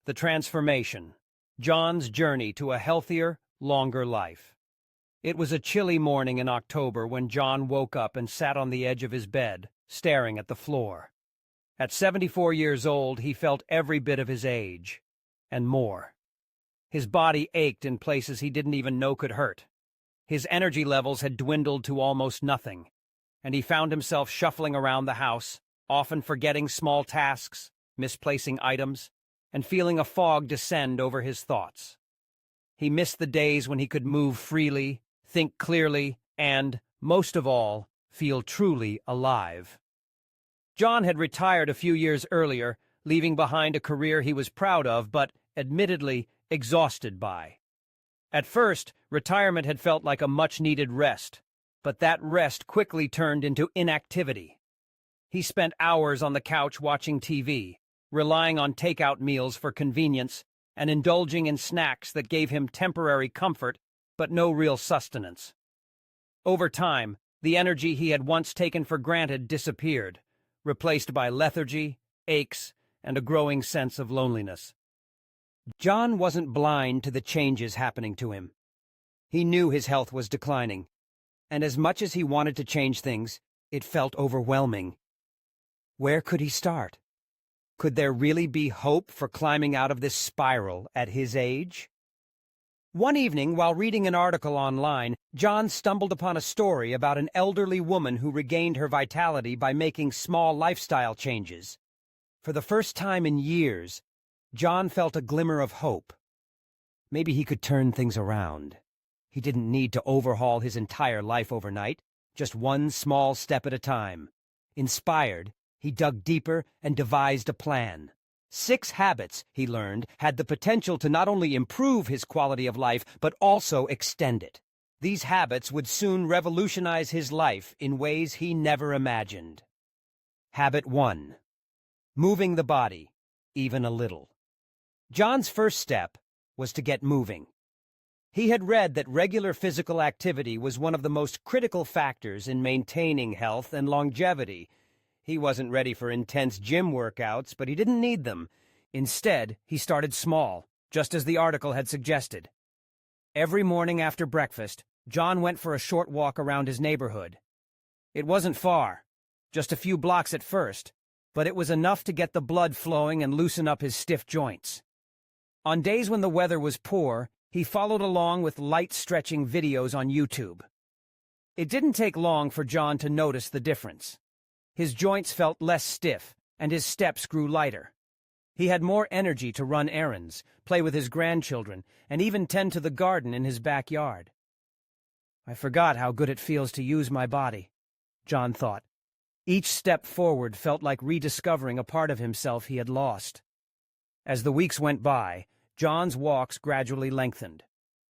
The Transformation. John's Journey to a Healthier, Longer Life. It was a chilly morning in October when John woke up and sat on the edge of his bed, staring at the floor. At 74 years old, he felt every bit of his age, and more. His body ached in places he didn't even know could hurt. His energy levels had dwindled to almost nothing, and he found himself shuffling around the house, often forgetting small tasks, misplacing items, and feeling a fog descend over his thoughts. He missed the days when he could move freely, think clearly, and, most of all, feel truly alive. John had retired a few years earlier, leaving behind a career he was proud of but, admittedly, exhausted by. At first, retirement had felt like a much-needed rest, but that rest quickly turned into inactivity. He spent hours on the couch watching TV, relying on takeout meals for convenience, and indulging in snacks that gave him temporary comfort but no real sustenance. Over time, the energy he had once taken for granted disappeared, replaced by lethargy, aches, and a growing sense of loneliness. John wasn't blind to the changes happening to him. He knew his health was declining, and as much as he wanted to change things, it felt overwhelming. Where could he start? Could there really be hope for climbing out of this spiral at his age? One evening, while reading an article online, John stumbled upon a story about an elderly woman who regained her vitality by making small lifestyle changes. For the first time in years, John felt a glimmer of hope. Maybe he could turn things around. He didn't need to overhaul his entire life overnight, just one small step at a time. Inspired, he dug deeper and devised a plan. 6 habits, he learned, had the potential to not only improve his quality of life, but also extend it. These habits would soon revolutionize his life in ways he never imagined. Habit 1. Moving the body, even a little. John's first step was to get moving. He had read that regular physical activity was one of the most critical factors in maintaining health and longevity. He wasn't ready for intense gym workouts, but he didn't need them. Instead, he started small, just as the article had suggested. Every morning after breakfast, John went for a short walk around his neighborhood. It wasn't far, just a few blocks at first, but it was enough to get the blood flowing and loosen up his stiff joints. On days when the weather was poor, he followed along with light stretching videos on YouTube. It didn't take long for John to notice the difference. His joints felt less stiff, and his steps grew lighter. He had more energy to run errands, play with his grandchildren, and even tend to the garden in his backyard. I forgot how good it feels to use my body, John thought. Each step forward felt like rediscovering a part of himself he had lost. As the weeks went by, John's walks gradually lengthened.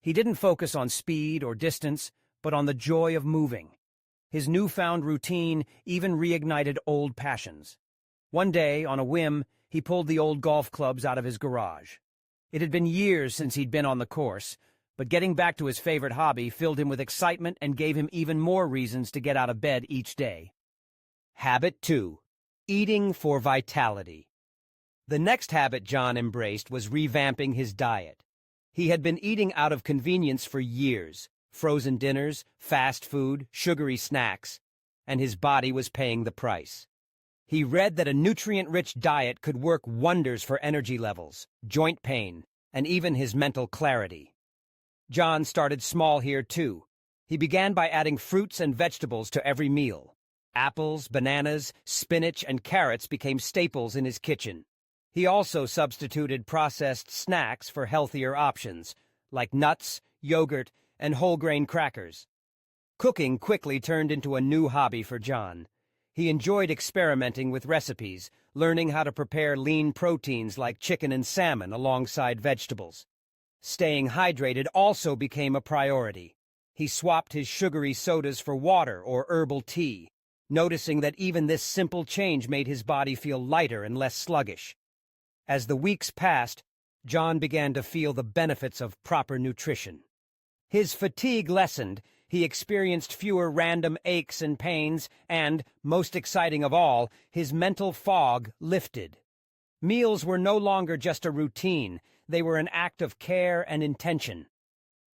He didn't focus on speed or distance, but on the joy of moving. His newfound routine even reignited old passions. One day, on a whim, he pulled the old golf clubs out of his garage. It had been years since he'd been on the course, but getting back to his favorite hobby filled him with excitement and gave him even more reasons to get out of bed each day. Habit 2. Eating for vitality. The next habit John embraced was revamping his diet. He had been eating out of convenience for years. Frozen dinners, fast food, sugary snacks, and his body was paying the price. He read that a nutrient-rich diet could work wonders for energy levels, joint pain, and even his mental clarity. John started small here, too. He began by adding fruits and vegetables to every meal. Apples, bananas, spinach, and carrots became staples in his kitchen. He also substituted processed snacks for healthier options, like nuts, yogurt, and whole-grain crackers. Cooking quickly turned into a new hobby for John. He enjoyed experimenting with recipes, learning how to prepare lean proteins like chicken and salmon alongside vegetables. Staying hydrated also became a priority. He swapped his sugary sodas for water or herbal tea, noticing that even this simple change made his body feel lighter and less sluggish. As the weeks passed, John began to feel the benefits of proper nutrition. His fatigue lessened, he experienced fewer random aches and pains, and, most exciting of all, his mental fog lifted. Meals were no longer just a routine, they were an act of care and intention.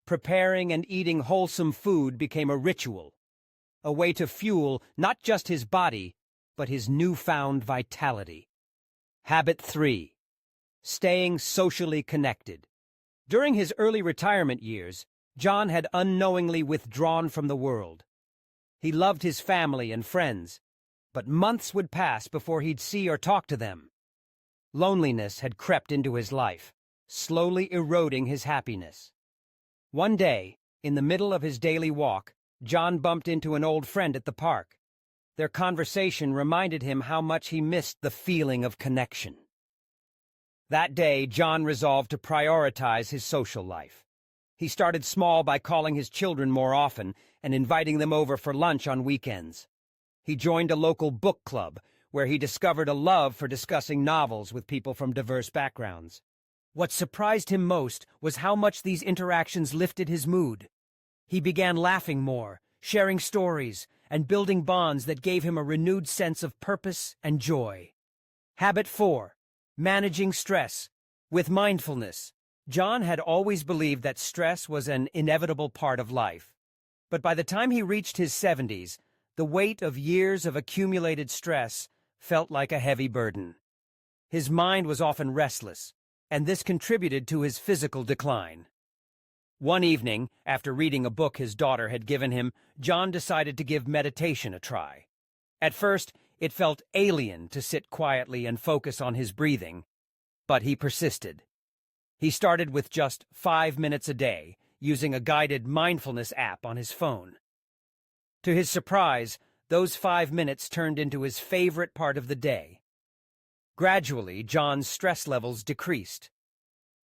Preparing and eating wholesome food became a ritual, a way to fuel not just his body, but his newfound vitality. Habit 3. Staying socially connected. During his early retirement years, John had unknowingly withdrawn from the world. He loved his family and friends, but months would pass before he'd see or talk to them. Loneliness had crept into his life, slowly eroding his happiness. One day, in the middle of his daily walk, John bumped into an old friend at the park. Their conversation reminded him how much he missed the feeling of connection. That day, John resolved to prioritize his social life. He started small by calling his children more often and inviting them over for lunch on weekends. He joined a local book club, where he discovered a love for discussing novels with people from diverse backgrounds. What surprised him most was how much these interactions lifted his mood. He began laughing more, sharing stories, and building bonds that gave him a renewed sense of purpose and joy. Habit 4. Managing stress. With mindfulness, John had always believed that stress was an inevitable part of life. But by the time he reached his 70s, the weight of years of accumulated stress felt like a heavy burden. His mind was often restless, and this contributed to his physical decline. One evening, after reading a book his daughter had given him, John decided to give meditation a try. At first, it felt alien to sit quietly and focus on his breathing, but he persisted. He started with just 5 minutes a day, using a guided mindfulness app on his phone. To his surprise, those 5 minutes turned into his favorite part of the day. Gradually, John's stress levels decreased.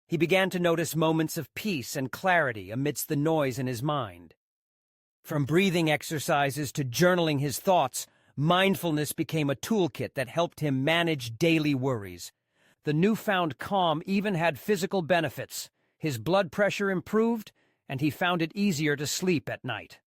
He began to notice moments of peace and clarity amidst the noise in his mind. From breathing exercises to journaling his thoughts, mindfulness became a toolkit that helped him manage daily worries. The newfound calm even had physical benefits. His blood pressure improved, and he found it easier to sleep at night.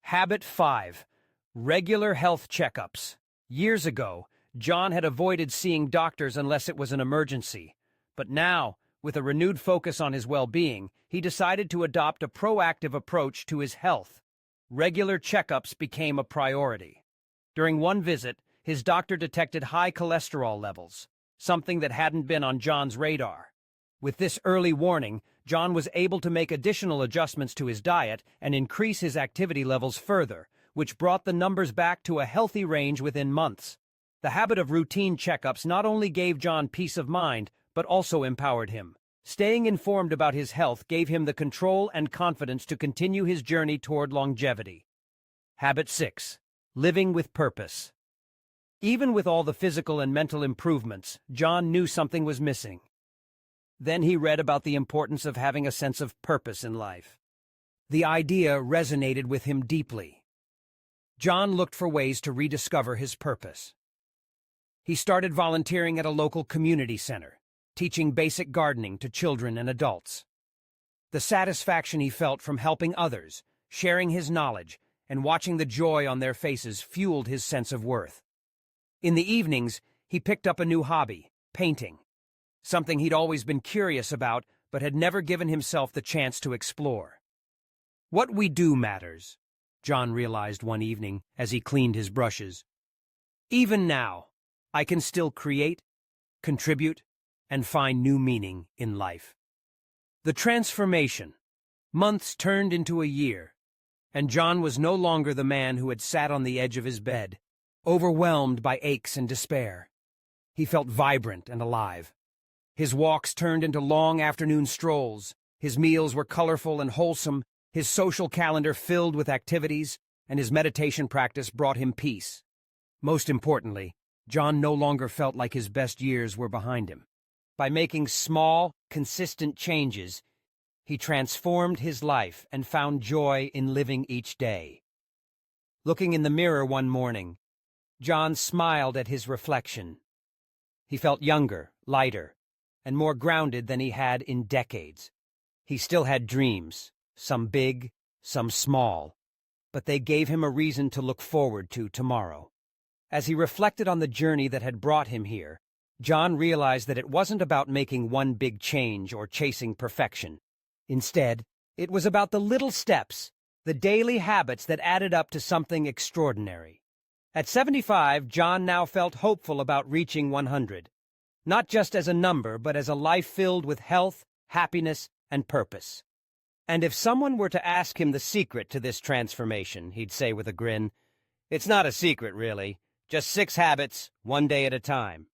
Habit 5. Regular health checkups. Years ago, John had avoided seeing doctors unless it was an emergency. But now, with a renewed focus on his well-being, he decided to adopt a proactive approach to his health. Regular checkups became a priority. During one visit, his doctor detected high cholesterol levels, something that hadn't been on John's radar. With this early warning, John was able to make additional adjustments to his diet and increase his activity levels further, which brought the numbers back to a healthy range within months. The habit of routine checkups not only gave John peace of mind, but also empowered him. Staying informed about his health gave him the control and confidence to continue his journey toward longevity. Habit 6. Living with purpose. Even with all the physical and mental improvements, John knew something was missing. Then he read about the importance of having a sense of purpose in life. The idea resonated with him deeply. John looked for ways to rediscover his purpose. He started volunteering at a local community center, teaching basic gardening to children and adults. The satisfaction he felt from helping others, sharing his knowledge, and watching the joy on their faces fueled his sense of worth. In the evenings, he picked up a new hobby, painting, something he'd always been curious about but had never given himself the chance to explore. What we do matters, John realized one evening as he cleaned his brushes. Even now, I can still create, contribute, and find new meaning in life. The transformation. Months turned into a year, and John was no longer the man who had sat on the edge of his bed, overwhelmed by aches and despair. He felt vibrant and alive. His walks turned into long afternoon strolls, his meals were colorful and wholesome, his social calendar filled with activities, and his meditation practice brought him peace. Most importantly, John no longer felt like his best years were behind him. By making small, consistent changes, he transformed his life and found joy in living each day. Looking in the mirror one morning, John smiled at his reflection. He felt younger, lighter, and more grounded than he had in decades. He still had dreams, some big, some small, but they gave him a reason to look forward to tomorrow. As he reflected on the journey that had brought him here, John realized that it wasn't about making one big change or chasing perfection. Instead, it was about the little steps, the daily habits that added up to something extraordinary. At 75, John now felt hopeful about reaching 100, not just as a number, but as a life filled with health, happiness, and purpose. And if someone were to ask him the secret to this transformation, he'd say with a grin, "It's not a secret, really. Just 6 habits, one day at a time."